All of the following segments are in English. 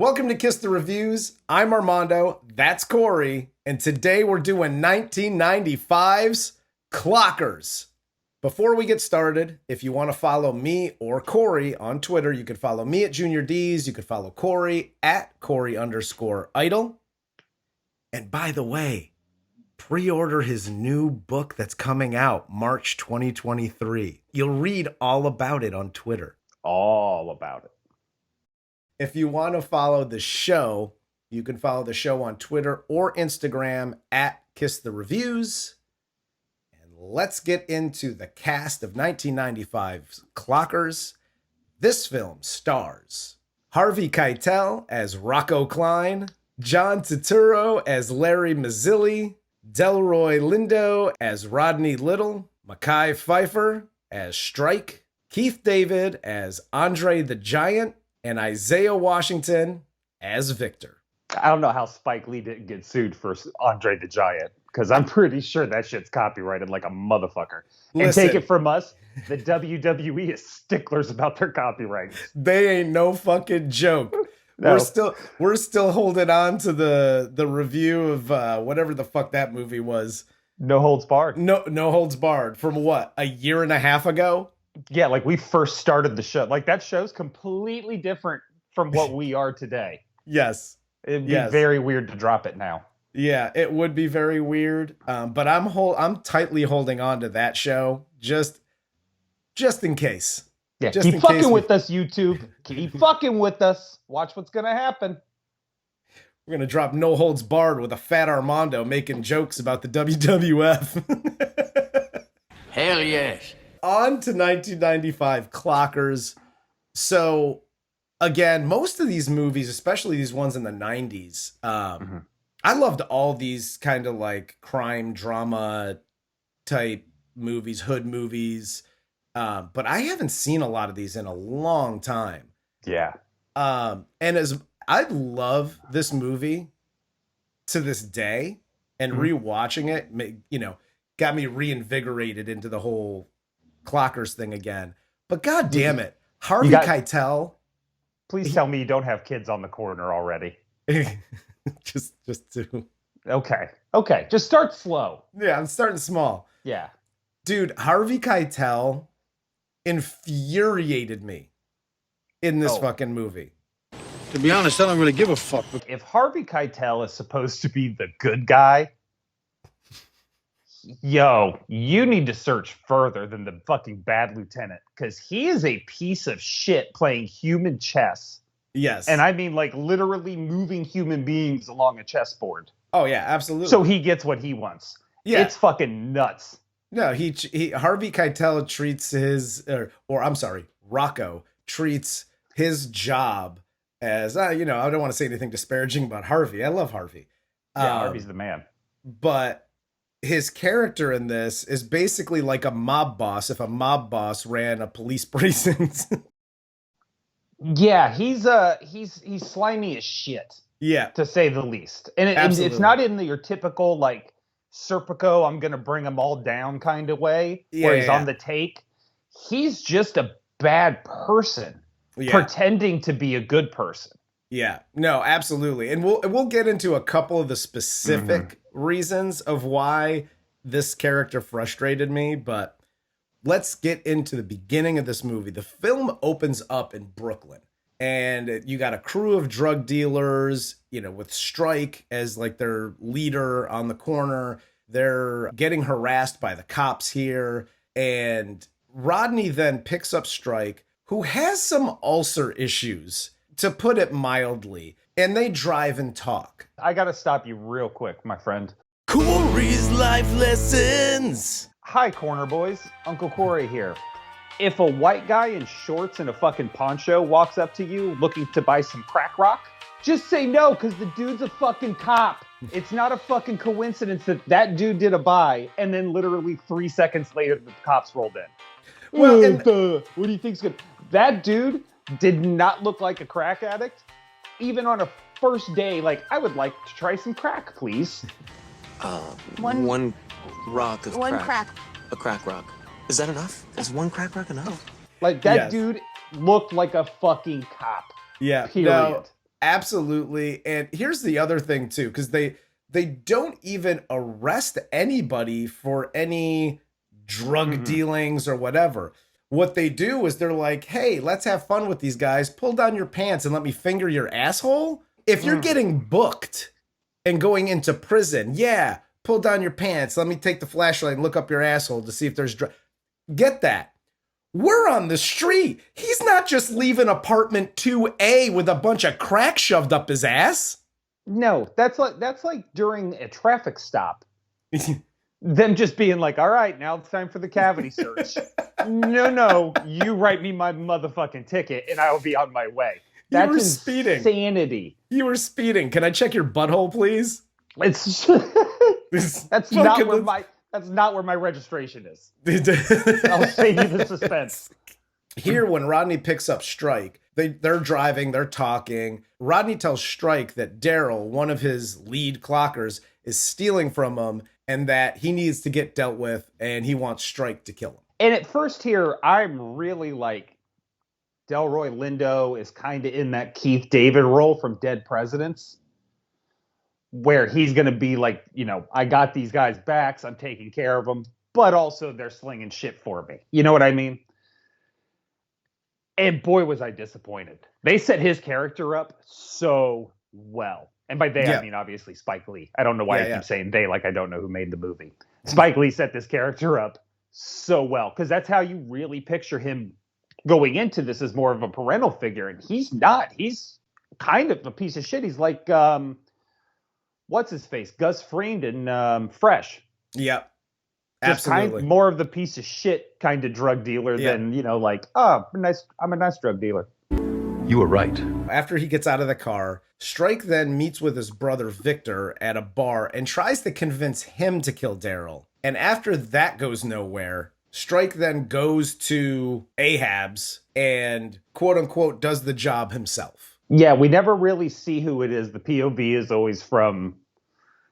Welcome to Kiss the Reviews. I'm Armando, that's Corey, and today we're doing 1995's Clockers. Before we get started, if you want to follow me or Corey on Twitter, you can follow me at Junior D's, you can follow Corey at Corey_idol. And by the way, pre-order his new book that's coming out March 2023. You'll read all about it on Twitter. All about it. If you want to follow the show, you can follow the show on Twitter or Instagram at Kiss the Reviews. And let's get into the cast of 1995's Clockers. This film stars Harvey Keitel as Rocco Klein, John Turturro as Larry Mazilli, Delroy Lindo as Rodney Little, Mekhi Phifer as Strike, Keith David as Andre the Giant, and Isaiah Washington as Victor. I don't know how Spike Lee didn't get sued for Andre the Giant, because I'm pretty sure that shit's copyrighted like a motherfucker. And Listen, take it from us, the WWE is sticklers about their copyrights. They ain't no fucking joke. No. We're still holding on to the review of whatever the fuck that movie was. No Holds Barred. No Holds Barred from what, a year and a half ago? Yeah, like we first started the show. Like that show's completely different from what we are today. Yes. It'd be very weird to drop it now. Yeah, it would be very weird. But I'm tightly holding on to that show just in case. Yeah, just keep fucking with us, YouTube. Keep fucking with us. Watch what's gonna happen. We're gonna drop No Holds Barred with a fat Armando making jokes about the WWF. Hell yes. On to 1995 Clockers. So, again, most of these movies, especially these ones in the 90s, I loved all these kind of like crime drama type movies, hood movies. But I haven't seen a lot of these in a long time. Yeah. And as I love this movie to this day, and rewatching it, got me reinvigorated into the whole Clockers thing again. But god damn it, Harvey Keitel. Please tell me you don't have kids on the corner already. just two. Okay. Just start slow. Yeah, I'm starting small. Yeah. Dude, Harvey Keitel infuriated me in this fucking movie. To be honest, I don't really give a fuck. If Harvey Keitel is supposed to be the good guy, yo, you need to search further than the fucking bad lieutenant, because he is a piece of shit playing human chess. Yes. And I mean like literally moving human beings along a chessboard. Oh yeah, absolutely. So he gets what he wants. Yeah. It's fucking nuts. No, he Harvey Keitel treats Rocco treats his job as, I don't want to say anything disparaging about Harvey. I love Harvey. Yeah, Harvey's the man. But his character in this is basically like a mob boss if a mob boss ran a police precinct. Yeah, he's slimy as shit. Yeah, to say the least. And it's not in your typical like Serpico, I'm gonna bring them all down kind of way, where he's on the take. He's just a bad person pretending to be a good person. Yeah, no, absolutely. And we'll get into a couple of the specific reasons of why this character frustrated me, but let's get into the beginning of this movie. The film opens up in Brooklyn, and you got a crew of drug dealers, with Strike as like their leader on the corner. They're getting harassed by the cops here, and Rodney then picks up Strike, who has some ulcer issues, to put it mildly, and they drive and talk. I gotta stop you real quick, my friend. Corey's Life Lessons. Hi, Corner Boys. Uncle Corey here. If a white guy in shorts and a fucking poncho walks up to you looking to buy some crack rock, just say no, because the dude's a fucking cop. It's not a fucking coincidence that dude did a buy, and then literally 3 seconds later, the cops rolled in. Well, what do you think's good? That dude did not look like a crack addict. Even on a first day, like, I would like to try some crack, please. One rock of one crack. A crack rock. Is that enough? Is one crack rock enough? Like, that dude looked like a fucking cop. Yeah. Period. Absolutely. And here's the other thing too, because they don't even arrest anybody for any drug dealings or whatever. What they do is they're like, hey, let's have fun with these guys. Pull down your pants and let me finger your asshole. If you're getting booked and going into prison, yeah, pull down your pants. Let me take the flashlight and look up your asshole to see if there's Get that. We're on the street. He's not just leaving apartment 2A with a bunch of crack shoved up his ass. No, that's like during a traffic stop. Them just being like, all right, now it's time for the cavity search. No, you write me my motherfucking ticket and I will be on my way. That's insanity. You were speeding. Can I check your butthole, please? It's that's not where my registration is. I'll save you the suspense. Here, when Rodney picks up Strike, they're driving, they're talking. Rodney tells Strike that Daryl, one of his lead clockers, is stealing from him and that he needs to get dealt with and he wants Strike to kill him. And at first here, I'm really like, Delroy Lindo is kind of in that Keith David role from Dead Presidents, where he's going to be like, you know, I got these guys' backs, I'm taking care of them, but also they're slinging shit for me. You know what I mean? And boy, was I disappointed. They set his character up so well. And by they, I mean, obviously, Spike Lee. I don't know why I keep saying they like I don't know who made the movie. Spike Lee set this character up so well, because that's how you really picture him going into this as more of a parental figure. And he's not. He's kind of a piece of shit. He's like, what's his face? Gus Fring in Fresh. Yep. Just Absolutely. more of the piece of shit kind of drug dealer than, you know, like, oh, I'm a nice drug dealer. You were right. After he gets out of the car, Strike then meets with his brother Victor at a bar and tries to convince him to kill Daryl. And after that goes nowhere, Strike then goes to Ahab's and quote unquote does the job himself. Yeah, we never really see who it is. The POV is always from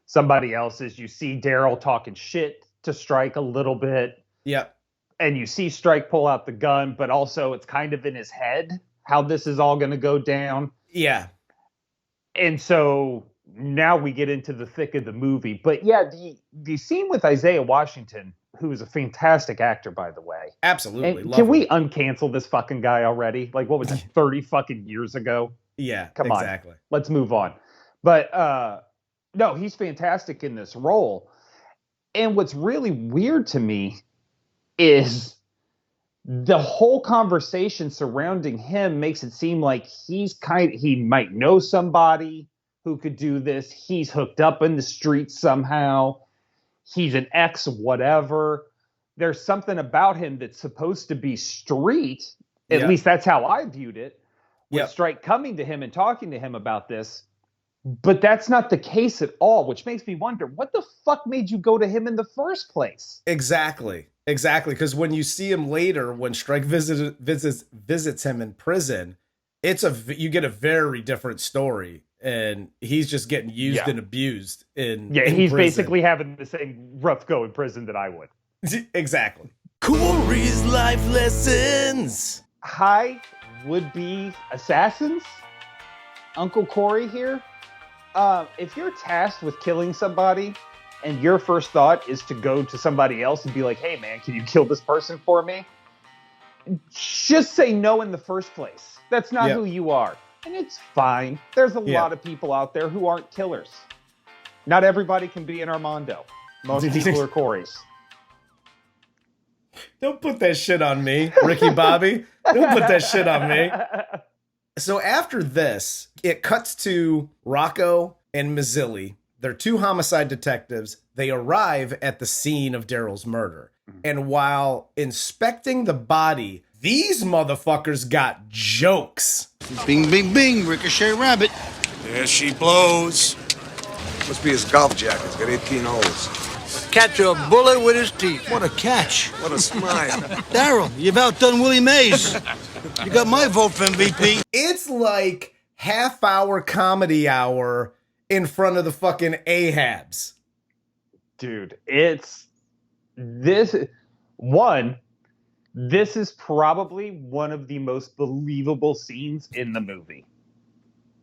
somebody else's. You see Daryl talking shit to Strike a little bit. Yep. And you see Strike pull out the gun, but also it's kind of in his head how this is all going to go down. Yeah. And so now we get into the thick of the movie. But yeah, the scene with Isaiah Washington, who is a fantastic actor, by the way. Absolutely. And can we uncancel this fucking guy already? Like, what was it, 30 fucking years ago? Yeah, Come on. exactly. Let's move on. But no, he's fantastic in this role. And what's really weird to me is the whole conversation surrounding him makes it seem like he might know somebody who could do this. He's hooked up in the streets somehow. He's an ex whatever. There's something about him that's supposed to be street. At least that's how I viewed it. With Strike coming to him and talking to him about this. But that's not the case at all, which makes me wonder, what the fuck made you go to him in the first place? Exactly. Because when you see him later, when Strike visits him in prison, you get a very different story. And he's just getting used and abused in he's prison. Basically having the same rough go in prison that I would. Exactly. Corey's life lessons. Hi, would-be assassins. Uncle Corey here. If you're tasked with killing somebody and your first thought is to go to somebody else and be like, hey man, can you kill this person for me? Just say no in the first place. That's not who you are. And it's fine. There's a lot of people out there who aren't killers. Not everybody can be an Armando. Most people are Corys. Don't put that shit on me, Ricky Bobby. Don't put that shit on me. So after this, it cuts to Rocco and Mazilli. They're two homicide detectives. They arrive at the scene of Daryl's murder. And while inspecting the body, these motherfuckers got jokes. Bing, bing, bing, ricochet rabbit. There she blows. Must be his golf jacket. It's got 18 holes. Catch a bullet with his teeth. What a catch. What a smile. Daryl, you've outdone Willie Mays. You got my vote for MVP. It's like half-hour comedy hour in front of the fucking Ahabs. Dude, this is probably one of the most believable scenes in the movie.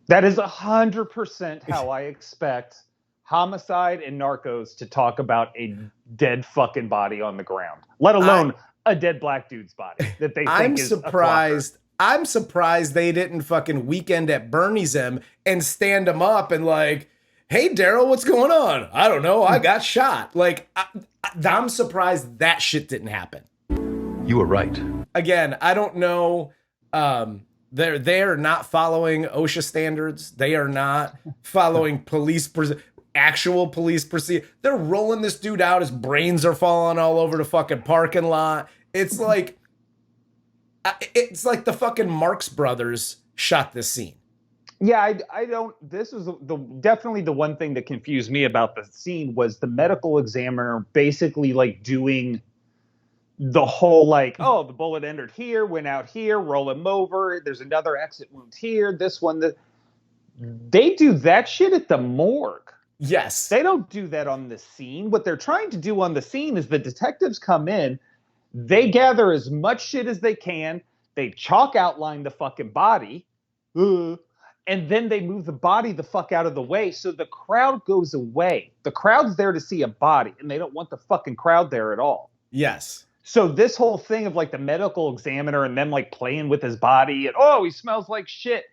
That is 100% how I expect Homicide and Narcos to talk about a dead fucking body on the ground, let alone a dead black dude's body that they think is surprised. I'm surprised they didn't fucking Weekend at Bernie's him and stand him up and like, hey, Daryl, what's going on? I don't know. I got shot. Like, I'm surprised that shit didn't happen. You were right. Again, I don't know. They're not following OSHA standards. They are not following actual police procedure. They're rolling this dude out. His brains are falling all over the fucking parking lot. It's like the fucking Marx Brothers shot this scene. Yeah, I don't. This is definitely the one thing that confused me about the scene was the medical examiner basically like doing the whole like, oh, the bullet entered here, went out here, roll him over. There's another exit wound here. This one, they do that shit at the morgue. Yes. They don't do that on the scene. What they're trying to do on the scene is the detectives come in, they gather as much shit as they can, they chalk outline the fucking body, and then they move the body the fuck out of the way so the crowd goes away. The crowd's there to see a body, and they don't want the fucking crowd there at all. Yes. So this whole thing of like the medical examiner and them like playing with his body and, oh, he smells like shit,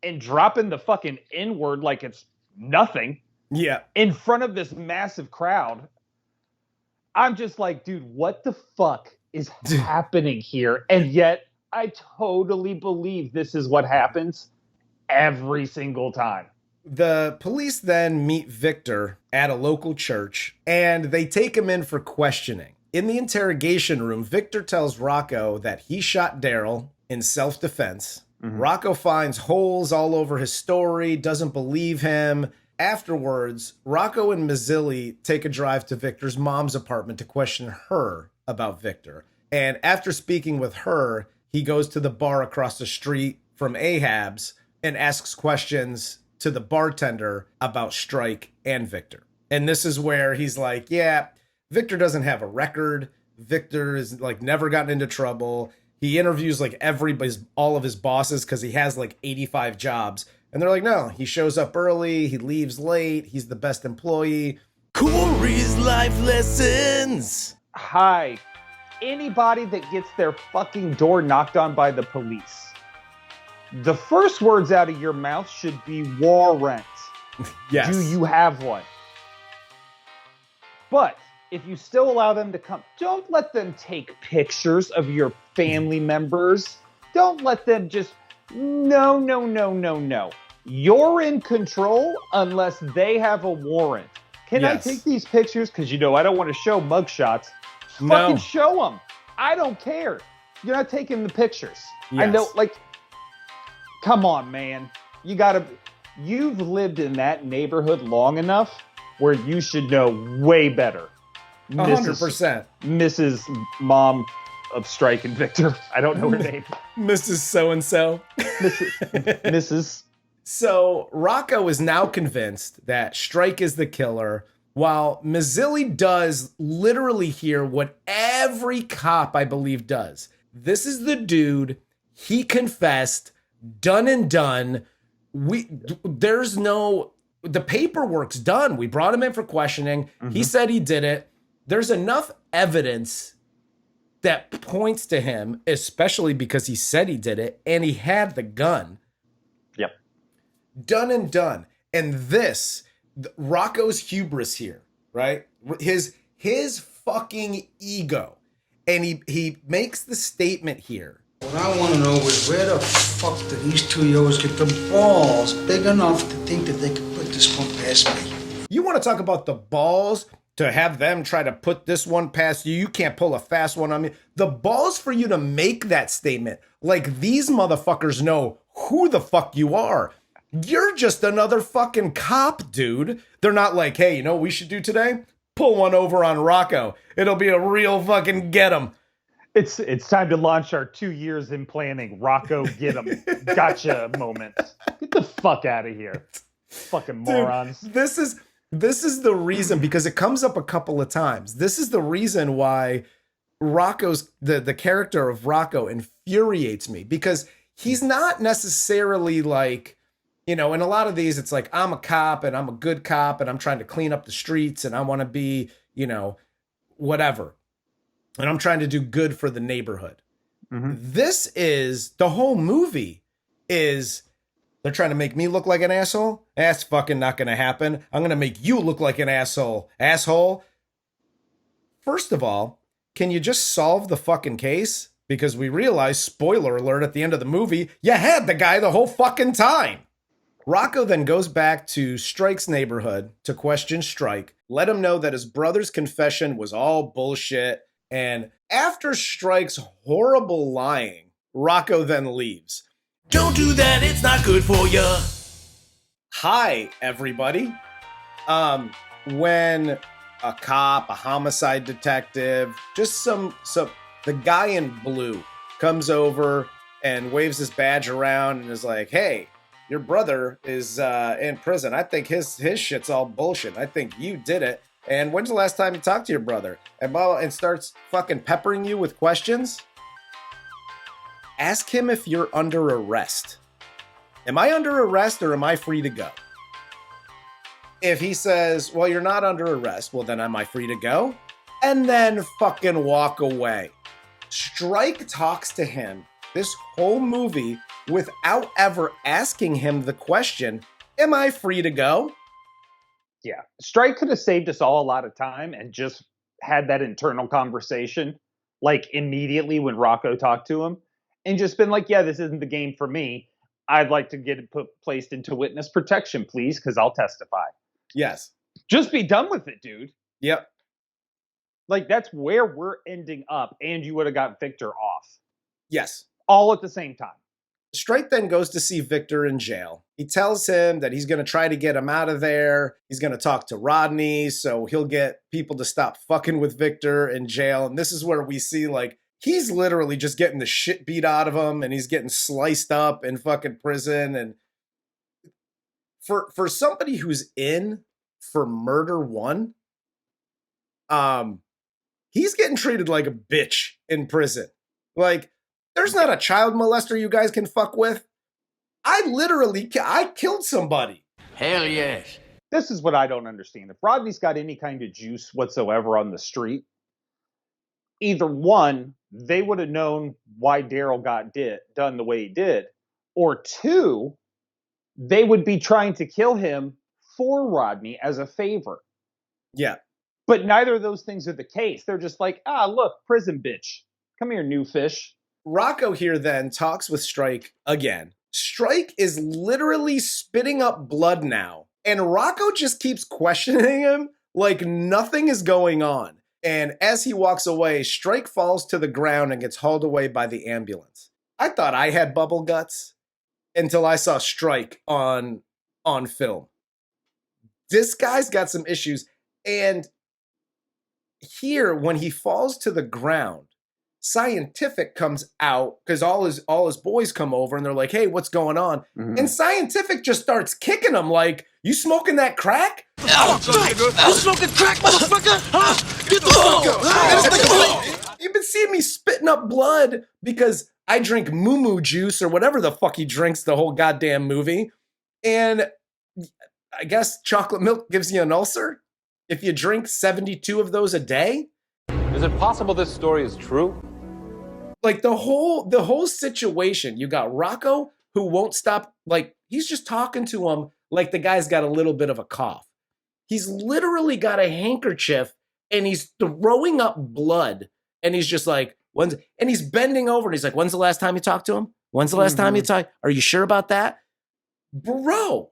and dropping the fucking N-word like it's nothing. Yeah. In front of this massive crowd. I'm just like, dude, what the fuck is happening here? And yet I totally believe this is what happens every single time. The police then meet Victor at a local church and they take him in for questioning. In the interrogation room, Victor tells Rocco that he shot Daryl in self-defense. Mm-hmm. Rocco finds holes all over his story, doesn't believe him. Afterwards, Rocco and Mazilli take a drive to Victor's mom's apartment to question her about Victor. And after speaking with her, he goes to the bar across the street from Ahab's and asks questions to the bartender about Strike and Victor. And this is where he's like, yeah, Victor doesn't have a record. Victor is like never gotten into trouble. He interviews like all of his bosses because he has like 85 jobs. And they're like, no, he shows up early, he leaves late, he's the best employee. Corey's life lessons. Hi, anybody that gets their fucking door knocked on by the police, the first words out of your mouth should be warrant. Yes. Do you have one? But if you still allow them to come, don't let them take pictures of your family members. Don't let them just, no. You're in control unless they have a warrant. Can I take these pictures? Because, I don't want to show mugshots. Fucking show them. I don't care. You're not taking the pictures. Yes. I know, like, come on, man. You've lived in that neighborhood long enough where you should know way better. 100%. Mrs. Mom of Strike and Victor. I don't know her name. Mrs. So-and-so. Mrs. So Rocco is now convinced that Strike is the killer, while Mazilli does literally hear what every cop, I believe, does. This is the dude. He confessed. Done and done. The paperwork's done. We brought him in for questioning. Mm-hmm. He said he did it. There's enough evidence that points to him, especially because he said he did it and he had the gun. Yep. Done and done. And Rocco's hubris here, right? His fucking ego. And he makes the statement here. What I want to know is where the fuck did these two yos get the balls big enough to think that they could put this one past me? You want to talk about the balls to have them try to put this one past you? You can't pull a fast one on me. The balls for you to make that statement, like these motherfuckers know who the fuck you are. You're just another fucking cop, dude. They're not like, hey, you know what we should do today? Pull one over on Rocco. It'll be a real fucking get 'em. It's time to launch our 2 years in planning Rocco get 'em gotcha moment. Get the fuck out of here. Fucking morons. Dude, this is the reason, because it comes up a couple of times. This is the reason why Rocco's the character of Rocco infuriates me, because he's not necessarily like You know, in a lot of these, it's like, I'm a cop and I'm a good cop and I'm trying to clean up the streets and I want to be, you know, whatever. And I'm trying to do good for the neighborhood. This is, the whole movie is, they're trying to make me look like an asshole. That's fucking not going to happen. I'm going to make you look like an asshole. First of all, can you just solve the fucking case? Because we realize, spoiler alert, at the end of the movie, you had the guy the whole fucking time. Rocco then goes back to Strike's neighborhood to question Strike, let him know that his brother's confession was all bullshit, and after Strike's horrible lying, Rocco then leaves. Don't do that, it's not good for ya. Hi, everybody. When a cop, a homicide detective, just the guy in blue comes over and waves his badge around and is like, hey, your brother is in prison. I think his shit's all bullshit. I think you did it. And when's the last time you talked to your brother? And blah, blah, and starts fucking peppering you with questions. Ask him if you're under arrest. Am I under arrest or am I free to go? If he says, well, you're not under arrest, well, then am I free to go? And then fucking walk away. Strike talks to him this whole movie without ever asking him the question, am I free to go? Yeah. Strike could have saved us all a lot of time and just had that internal conversation, like immediately when Rocco talked to him, and just been like, yeah, this isn't the game for me. I'd like to get it placed into witness protection, please, because I'll testify. Yes. Just be done with it, dude. Yep. Like, that's where we're ending up, and you would have got Victor off. Yes. All at the same time. Strike then goes to see Victor in jail. He tells him that he's going to try to get him out of there. He's going to talk to Rodney, so he'll get people to stop fucking with Victor in jail. And this is where we see, like, he's literally just getting the shit beat out of him, and he's getting sliced up in fucking prison. And for somebody who's in for murder one, he's getting treated like a bitch in prison. Like, there's not a child molester you guys can fuck with. I killed somebody. Hell yes. This is what I don't understand. If Rodney's got any kind of juice whatsoever on the street, either one, they would have known why Daryl got done the way he did, or two, they would be trying to kill him for Rodney as a favor. Yeah. But neither of those things are the case. They're just like, look, prison bitch. Come here, new fish. Rocco here then talks with Strike again. Strike is literally spitting up blood now. And Rocco just keeps questioning him like nothing is going on. And as he walks away, Strike falls to the ground and gets hauled away by the ambulance. I thought I had bubble guts until I saw Strike on film. This guy's got some issues. And here, when he falls to the ground, Scientific comes out because all his boys come over and they're like, hey, what's going on? Mm-hmm. And Scientific just starts kicking him like, you smoking that crack? Oh, you smoking crack, motherfucker? Huh? Get the fuck out. You've been seeing me spitting up blood because I drink moo juice or whatever the fuck he drinks the whole goddamn movie. And I guess chocolate milk gives you an ulcer if you drink 72 of those a day. Is it possible this story is true? Like the whole situation, you got Rocco who won't stop, like he's just talking to him like the guy's got a little bit of a cough. He's literally got a handkerchief and he's throwing up blood and he's just like, and he's bending over and he's like, when's the last time you talked to him? When's the last time you talked? Are you sure about that? Bro,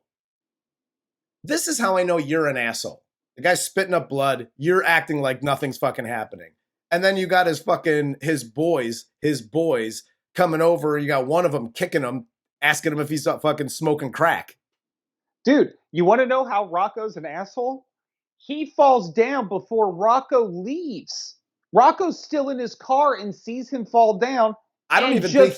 this is how I know you're an asshole. The guy's spitting up blood. You're acting like nothing's fucking happening. And then you got his boys coming over. You got one of them kicking him, asking him if he's fucking smoking crack. Dude, you want to know how Rocco's an asshole? He falls down before Rocco leaves. Rocco's still in his car and sees him fall down. I don't even think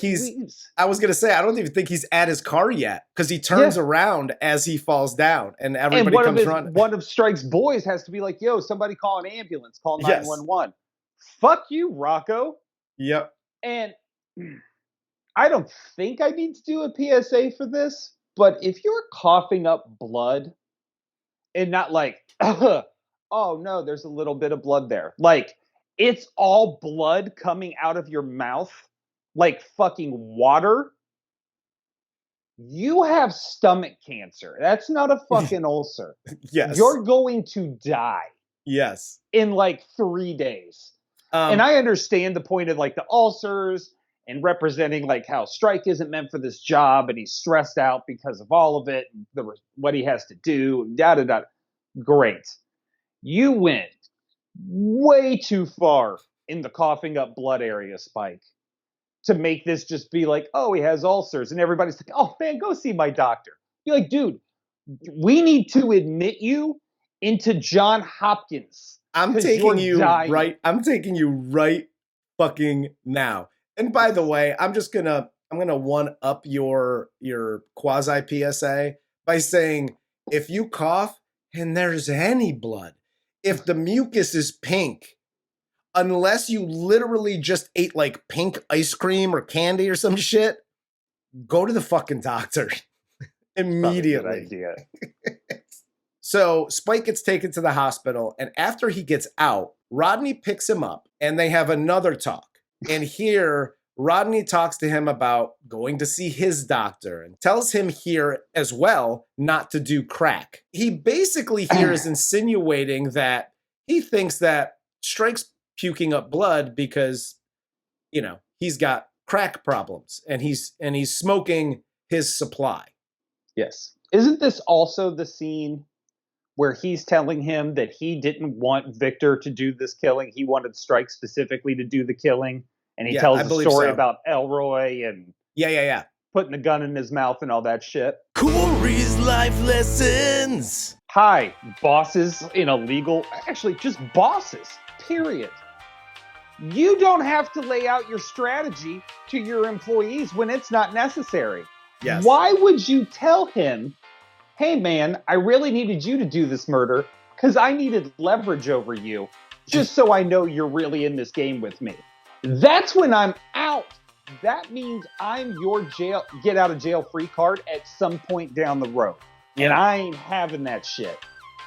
I was going to say, I don't even think he's at his car yet because he turns around as he falls down and everybody comes running. One of Strike's boys has to be like, yo, somebody call an ambulance, call 911. Yes. Fuck you, Rocco. Yep. And I don't think I need to do a PSA for this, But if you're coughing up blood and not like, oh no, there's a little bit of blood there. Like, it's all blood coming out of your mouth, like fucking water. You have stomach cancer. That's not a fucking ulcer. Yes. You're going to die. Yes. In like 3 days. And I understand the point of like the ulcers and representing like how Strike isn't meant for this job and he's stressed out because of all of it, what he has to do, da. Great. You went way too far in the coughing up blood area, Spike, to make this just be like, oh, he has ulcers. And everybody's like, oh, man, go see my doctor. You're like, dude, we need to admit you into John Hopkins. I'm taking you right. I'm taking you right fucking now. And by the way, I'm gonna one up your quasi PSA by saying, if you cough and there's any blood, if the mucus is pink, unless you literally just ate like pink ice cream or candy or some shit, go to the fucking doctor immediately. Good idea. So Spike gets taken to the hospital, and after he gets out, Rodney picks him up, and they have another talk. And here, Rodney talks to him about going to see his doctor and tells him here as well not to do crack. He basically here is insinuating that he thinks that Strike's puking up blood because, you know, he's got crack problems, and he's smoking his supply. Yes. Isn't this also the scene where he's telling him that he didn't want Victor to do this killing? He wanted Strike specifically to do the killing. And he tells the story about Delroy and putting the gun in his mouth and all that shit. Corey's life lessons. Hi, bosses in a legal... Actually, just bosses, period. You don't have to lay out your strategy to your employees when it's not necessary. Yes. Why would you tell him, hey man, I really needed you to do this murder because I needed leverage over you just so I know you're really in this game with me. That's when I'm out. That means I'm your get out of jail free card at some point down the road. And I ain't having that shit.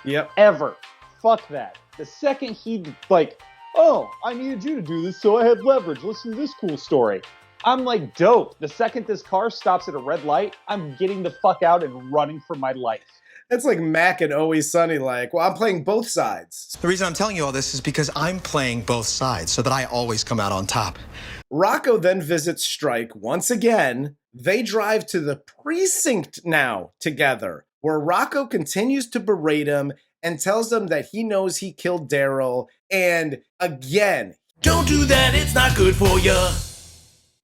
Yep. Ever. Fuck that. The second he like, oh, I needed you to do this so I had leverage. Listen to this cool story. I'm like, dope. The second this car stops at a red light, I'm getting the fuck out and running for my life. That's like Mac and Always Sunny, like, well, I'm playing both sides. The reason I'm telling you all this is because I'm playing both sides so that I always come out on top. Rocco then visits Strike once again. They drive to the precinct now together, where Rocco continues to berate him and tells them that he knows he killed Daryl. And again, don't do that, it's not good for you.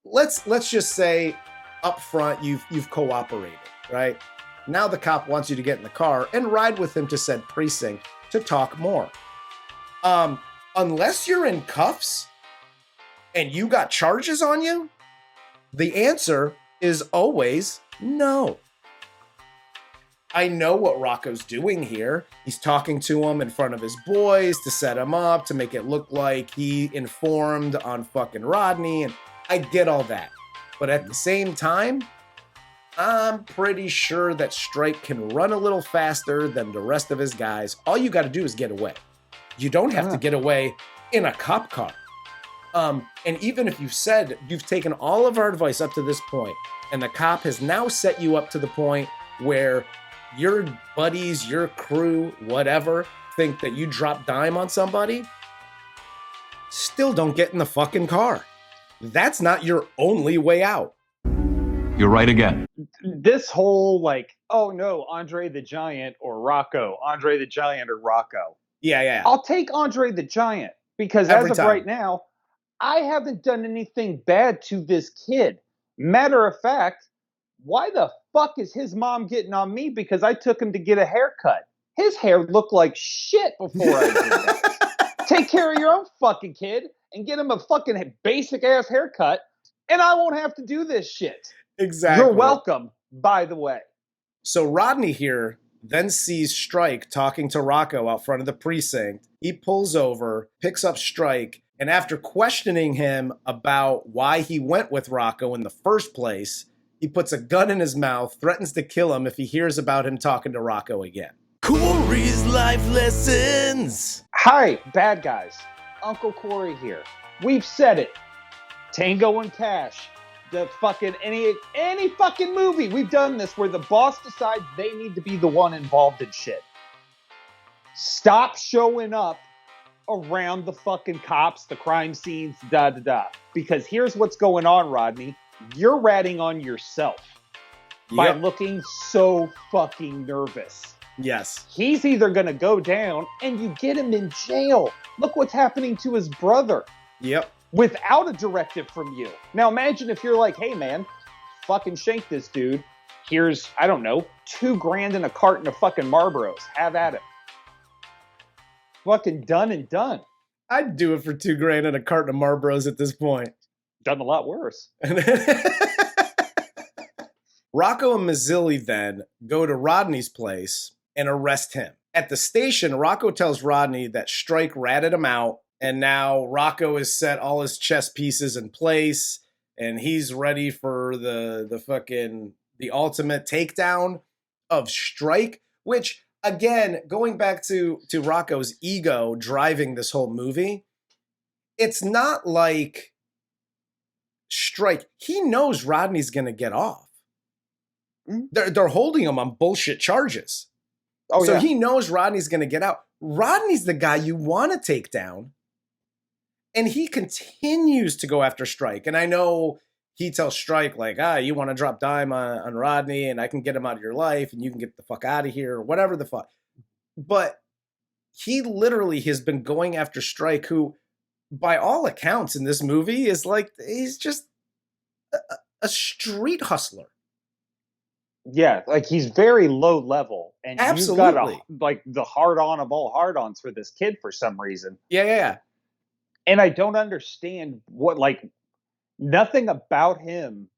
Let's just say up front you've cooperated, right? Now the cop wants you to get in the car and ride with him to said precinct to talk more. Unless you're in cuffs and you got charges on you, the answer is always no. I know what Rocco's doing here. He's talking to him in front of his boys to set him up, to make it look like he informed on fucking Rodney, and I get all that. But at the same time, I'm pretty sure that Strike can run a little faster than the rest of his guys. All you got to do is get away. You don't have to get away in a cop car. And even if you've taken all of our advice up to this point, and the cop has now set you up to the point where your buddies, your crew, whatever, think that you dropped dime on somebody, still don't get in the fucking car. That's not your only way out. You're right again. This whole like, oh no, Andre the Giant or Rocco, Andre the Giant or Rocco. Yeah. I'll take Andre the Giant because Every as of time. right now, I haven't done anything bad to this kid. Matter of fact, why the fuck is his mom getting on me because I took him to get a haircut? His hair looked like shit before I did that. Take care of your own fucking kid and get him a fucking basic ass haircut, and I won't have to do this shit. Exactly. You're welcome, by the way. So Rodney here then sees Strike talking to Rocco out front of the precinct. He pulls over, picks up Strike, and after questioning him about why he went with Rocco in the first place, He puts a gun in his mouth, threatens to kill him if he hears about him talking to Rocco again. Corey's life lessons. Hi, bad guys. Uncle Corey here. We've said it. Tango and Cash. The fucking any fucking movie. We've done this where the boss decides they need to be the one involved in shit. Stop showing up around the fucking cops, the crime scenes, Because here's what's going on, Rodney. You're ratting on yourself by looking so fucking nervous. Yes. He's either going to go down and you get him in jail. Look what's happening to his brother. Yep. Without a directive from you. Now imagine if you're like, hey man, fucking shank this dude. Here's, I don't know, $2,000 in a carton of fucking Marlboros. Have at it. Fucking done and done. I'd do it for $2,000 and a carton of Marlboros at this point. Done a lot worse. Rocco and Mazilli then go to Rodney's place and arrest him. At the station, Rocco tells Rodney that Strike ratted him out, and now Rocco has set all his chess pieces in place, and he's ready for the ultimate takedown of Strike, which, again, going back to Rocco's ego driving this whole movie, it's not like Strike, he knows Rodney's going to get off. They're holding him on bullshit charges. So he knows Rodney's going to get out. Rodney's the guy you want to take down. And he continues to go after Strike. And I know he tells Strike, like, you want to drop dime on Rodney and I can get him out of your life and you can get the fuck out of here or whatever the fuck. But he literally has been going after Strike, who, by all accounts in this movie, is like, he's just a street hustler. Yeah, like he's very low level. And Absolutely. You've got the hard-on of all hard-ons for this kid for some reason. Yeah. And I don't understand nothing about him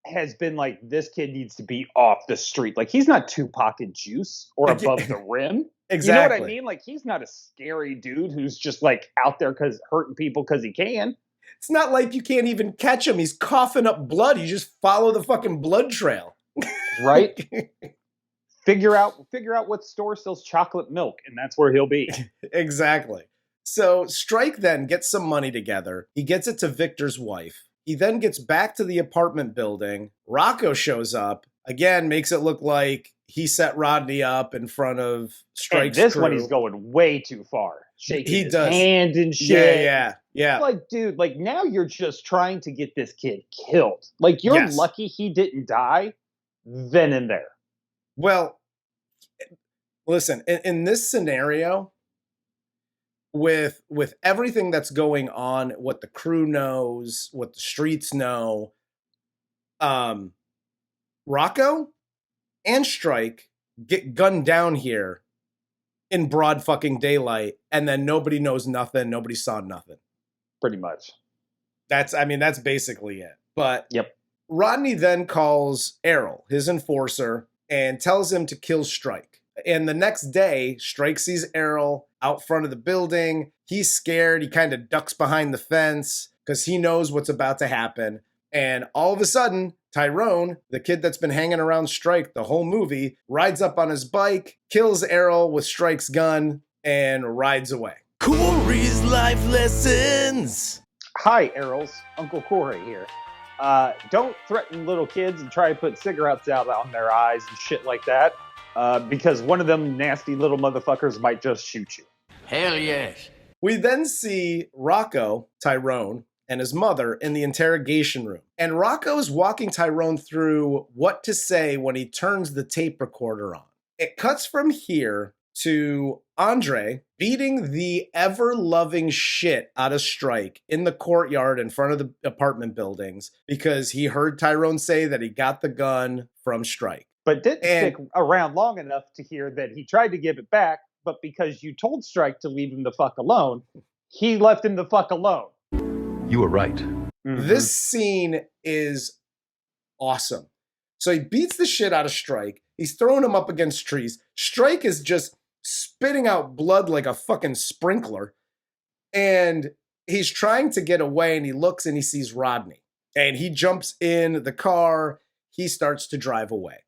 has been like, this kid needs to be off the street. Like, he's not Tupac and Juice or above the rim. Exactly. You know what I mean? Like, he's not a scary dude who's just like out there hurting people because he can. It's not like you can't even catch him. He's coughing up blood. You just follow the fucking blood trail. Right? Figure out what store sells chocolate milk, and that's where he'll be. Exactly. So Strike then gets some money together. He gets it to Victor's wife. He then gets back to the apartment building. Rocco shows up. Again, makes it look like he set Rodney up in front of Strike's and this crew. one, he's going way too far. Shaking his does. hand and shit. Yeah. Like, dude, like now you're just trying to get this kid killed. Like, you're lucky he didn't die then and there. Well, listen, in this scenario, with everything that's going on, what the crew knows, what the streets know, Rocco and Strike get gunned down here in broad fucking daylight, and then nobody knows nothing, nobody saw nothing. Pretty much. That's basically it. But yep. Rodney then calls Errol, his enforcer, and tells him to kill Strike. And the next day, Strike sees Errol out front of the building. He's scared. He kind of ducks behind the fence because he knows what's about to happen. And all of a sudden, Tyrone, the kid that's been hanging around Strike the whole movie, rides up on his bike, kills Errol with Strike's gun, and rides away. Corey's life lessons. Hi, Errol's Uncle Corey here. Don't threaten little kids and try to put cigarettes out on their eyes and shit like that. Because one of them nasty little motherfuckers might just shoot you. Hell yes. We then see Rocco, Tyrone, and his mother in the interrogation room. And Rocco's walking Tyrone through what to say when he turns the tape recorder on. It cuts from here to Andre beating the ever-loving shit out of Strike in the courtyard in front of the apartment buildings because he heard Tyrone say that he got the gun from Strike. But didn't stick around long enough to hear that he tried to give it back, but because you told Strike to leave him the fuck alone, he left him the fuck alone. You were right. Mm-hmm. This scene is awesome. So he beats the shit out of Strike. He's throwing him up against trees. Strike is just spitting out blood like a fucking sprinkler. And he's trying to get away, and he looks and he sees Rodney. And he jumps in the car. He starts to drive away.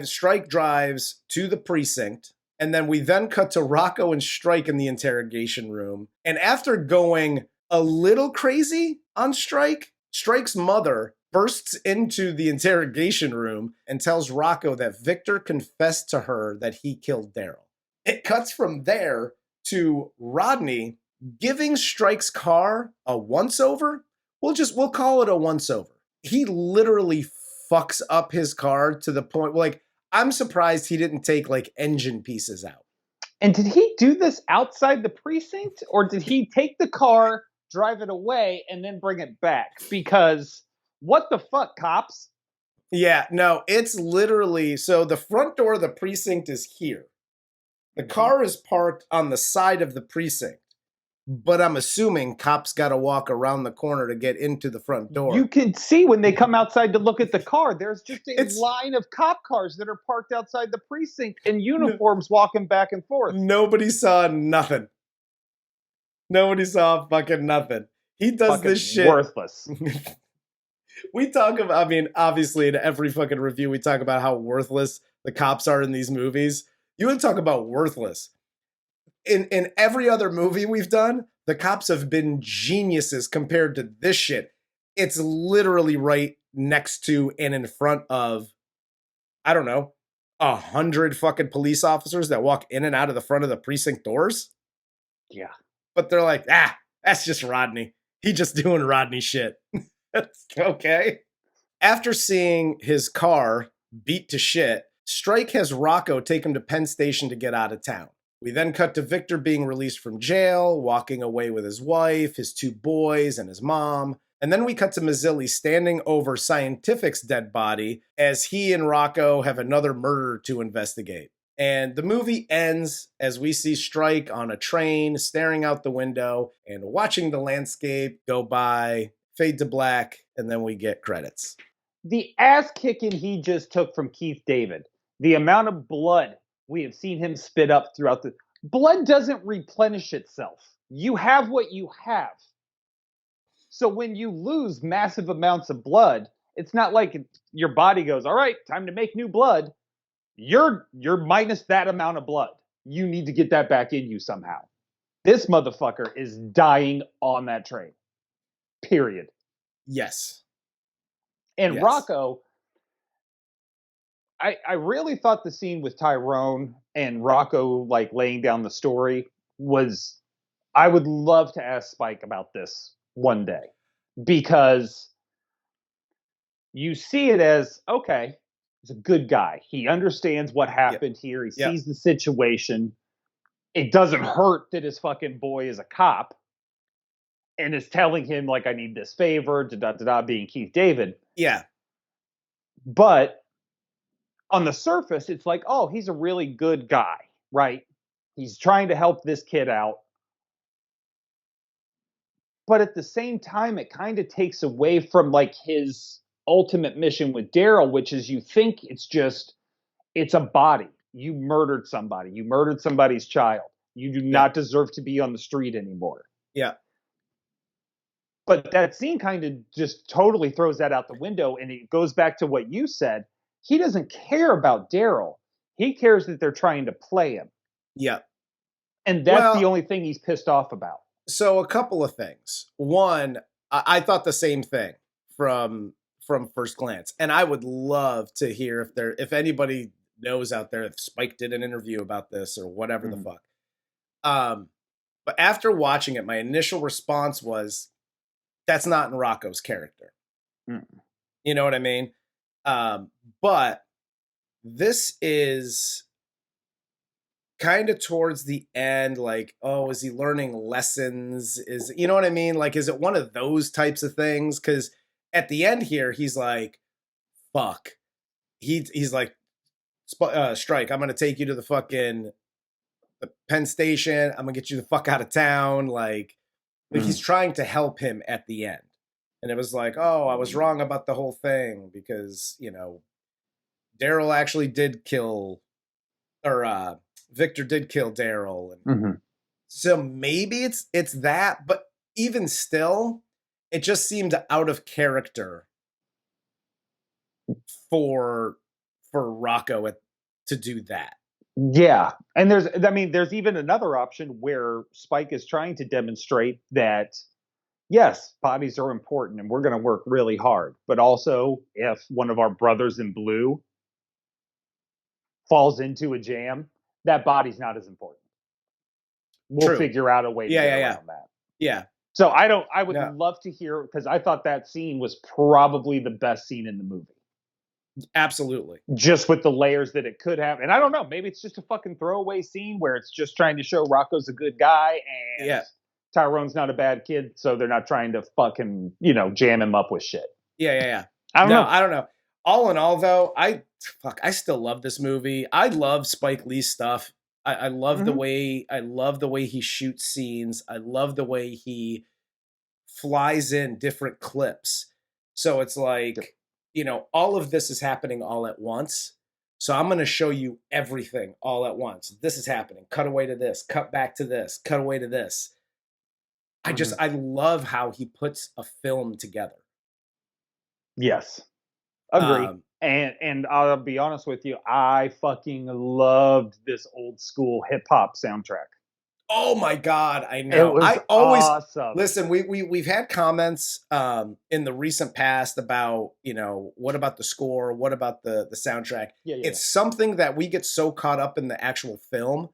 Strike drives to the precinct. And then we then cut to Rocco and Strike in the interrogation room. And after going a little crazy on Strike, Strike's mother bursts into the interrogation room and tells Rocco that Victor confessed to her that he killed Daryl. It cuts from there to Rodney giving Strike's car a once-over. We'll call it a once-over. He literally fucks up his car to the point, like, I'm surprised he didn't take, like, engine pieces out. And did he do this outside the precinct? Or did he take the car, drive it away, and then bring it back? Because what the fuck, cops? Yeah, no, it's literally, so the front door of the precinct is here. The car is parked on the side of the precinct. But I'm assuming cops got to walk around the corner to get into the front door. You can see when they come outside to look at the car, there's just a line of cop cars that are parked outside the precinct in uniforms walking back and forth. Nobody saw nothing. Nobody saw fucking nothing. He does fucking this shit. Worthless. We talk about, I mean, obviously in every fucking review, we talk about how worthless the cops are in these movies. You would talk about worthless. In every other movie we've done, the cops have been geniuses compared to this shit. It's literally right next to and in front of, I don't know, 100 fucking police officers that walk in and out of the front of the precinct doors. Yeah. But they're like, that's just Rodney. He just doing Rodney shit. That's okay. After seeing his car beat to shit, Strike has Rocco take him to Penn Station to get out of town. We then cut to Victor being released from jail, walking away with his wife, his 2 boys, and his mom. And then we cut to Mazilli standing over Scientific's dead body as he and Rocco have another murder to investigate. And the movie ends as we see Strike on a train, staring out the window and watching the landscape go by, fade to black, and then we get credits. The ass kicking he just took from Keith David, the amount of blood we have seen him spit up throughout the... Blood doesn't replenish itself. You have what you have. So when you lose massive amounts of blood, it's not like your body goes, all right, time to make new blood. You're minus that amount of blood. You need to get that back in you somehow. This motherfucker is dying on that train. Period. Yes. And yes. Rocco... I really thought the scene with Tyrone and Rocco like laying down the story was, I would love to ask Spike about this one day, because you see it as, okay, he's a good guy. He understands what happened here. He sees the situation. It doesn't hurt that his fucking boy is a cop and is telling him like, I need this favor, being Keith David. Yeah. But on the surface, it's like, oh, he's a really good guy, right? He's trying to help this kid out. But at the same time, it kind of takes away from like his ultimate mission with Daryl, which is you think it's a body. You murdered somebody. You murdered somebody's child. You do not deserve to be on the street anymore. Yeah. But that scene kind of just totally throws that out the window. And it goes back to what you said. He doesn't care about Daryl. He cares that they're trying to play him. Yeah. And that's the only thing he's pissed off about. So a couple of things. One, I thought the same thing from first glance. And I would love to hear if anybody knows out there, if Spike did an interview about this or whatever the fuck. But after watching it, my initial response was, that's not in Rocco's character. You know what I mean? But this is kind of towards the end, like, oh, is he learning lessons? You know what I mean? Like, is it one of those types of things? Because at the end here, he's like, fuck. He's like, Strike, I'm going to take you to the Penn Station. I'm going to get you the fuck out of town. Like he's trying to help him at the end. And it was like, oh, I was wrong about the whole thing because, you know, Daryl actually did kill, or Victor did kill Daryl. And so maybe it's that, but even still, it just seemed out of character for Rocco to do that. Yeah. And there's even another option where Spike is trying to demonstrate that, yes, bodies are important and we're going to work really hard. But also, if one of our brothers in blue falls into a jam, that body's not as important. We'll figure out a way to get around that. Yeah. So I would love to hear, because I thought that scene was probably the best scene in the movie. Absolutely. Just with the layers that it could have. And I don't know, maybe it's just a fucking throwaway scene where it's just trying to show Rocco's a good guy and Tyrone's not a bad kid, so they're not trying to fucking, jam him up with shit. Yeah. I don't know. I don't know. All in all, though, I still love this movie. I love Spike Lee's stuff. I love the way he shoots scenes. I love the way he flies in different clips. So it's like, all of this is happening all at once. So I'm going to show you everything all at once. This is happening. Cut away to this. Cut back to this. Cut away to this. I love how he puts a film together. Yes. Agree. And I'll be honest with you, I fucking loved this old school hip hop soundtrack. Oh my God, I know. It was awesome. Listen, we've had comments in the recent past about, what about the score? What about the soundtrack? Yeah. It's something that we get so caught up in the actual film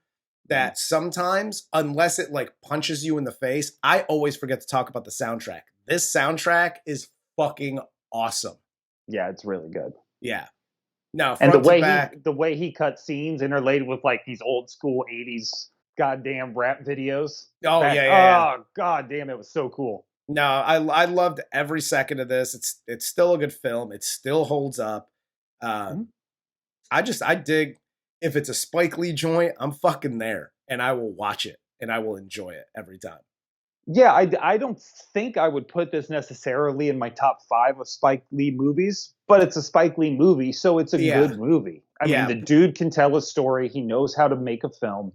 that sometimes, unless it like punches you in the face, I always forget to talk about the soundtrack. This soundtrack is fucking awesome. Yeah, it's really good. Yeah. No, and the way he cut scenes interlaid with like these old school 80s goddamn rap videos. Oh, yeah. Oh, god damn, it was so cool. No, I loved every second of this. It's still a good film. It still holds up. I dig, if it's a Spike Lee joint, I'm fucking there and I will watch it and I will enjoy it every time. Yeah, I don't think I would put this necessarily in my top 5 of Spike Lee movies, but it's a Spike Lee movie, so it's a good movie. I mean, the dude can tell a story. He knows how to make a film.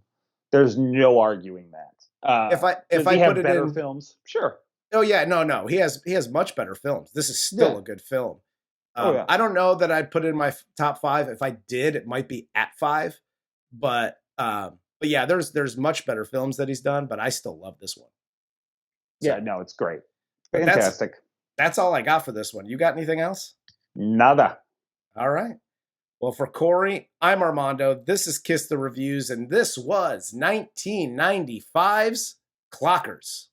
There's no arguing that. If I have put it better in films, sure. Oh yeah, no. He has much better films. This is still a good film. Yeah. I don't know that I'd put it in my top 5. If I did, it might be at 5. But yeah, there's much better films that he's done. But I still love this one. Yeah, no, it's great. Fantastic. That's all I got for this one. You got anything else? Nada. All right. Well, for Corey, I'm Armando. This is Kiss the Reviews, and this was 1995's Clockers.